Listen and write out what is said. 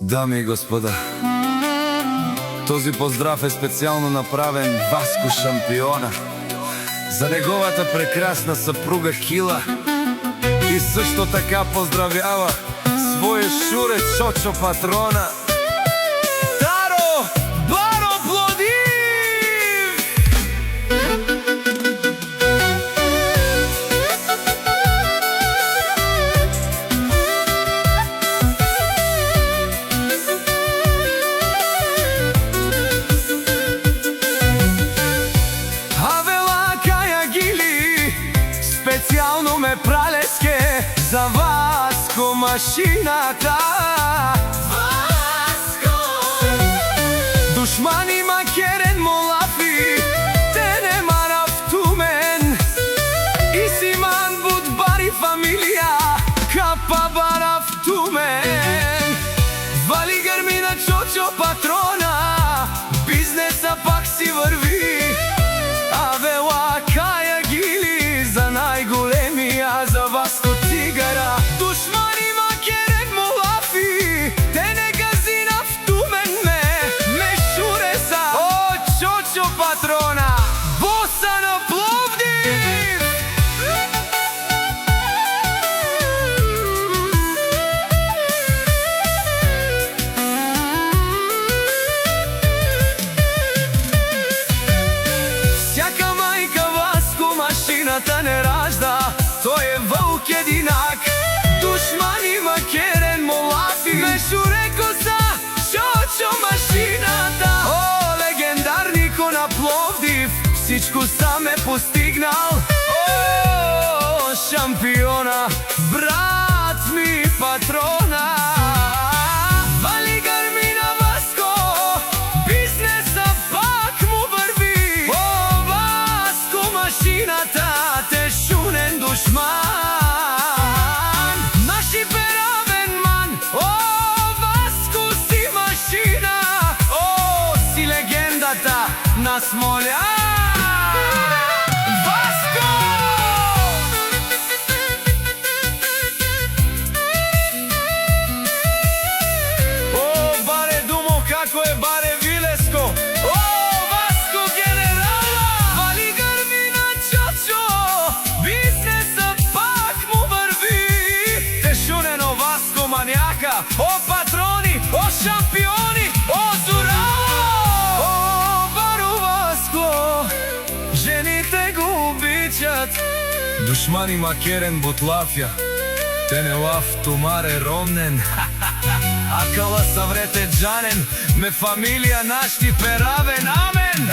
Дами и господа, този поздрав е специално направен Васко Шампиона за неговата прекрасна съпруга Кила и също така поздравява своя шурец Чочо Патрона. Таро Баро Плодив! Специално ме пралеске за Васко машината. Васко! Душмани макерен молафи, те не марафту мен. И си ман будбари фамилия, капа барафту мен. Вали гърмина Чочо Патрона, бизнеса пак си върви. Авела кая гили за най-големия, за Васко цигара. Душмани макерен молафи, те не газина в тумен ме шуреса. О, Чочо Патрона, боса на Пловдив! Всяка майка Васко машината не ражда, той е вълк единак. Душмани макерен молафи, ме шуре коса, Чочо машината. О, легендарнико на Пловдив, всичко сам е постигнал. О, шампиона, брат ми Патрона. Вали гърмина Васко, бизнеса пак му върви. О, Васко машината, те шунен душман. Наши перавен ман, о, Васко си машина. О, си легендата на Смолян. Васко! О, баре думо, како е баре Вилеско. О, Васко генерала! Вали гърмина Чочо, бизнеса пак му върви. Те шунено Васко маняка. О, патрони, о, шампиони, о, Зорало! О, баро Васко, жените го обичат. Душмани макерен бутлафя, те не лав тумаре ромнен. Акала съврете джанен, ме фамилия нашти перавен, амен!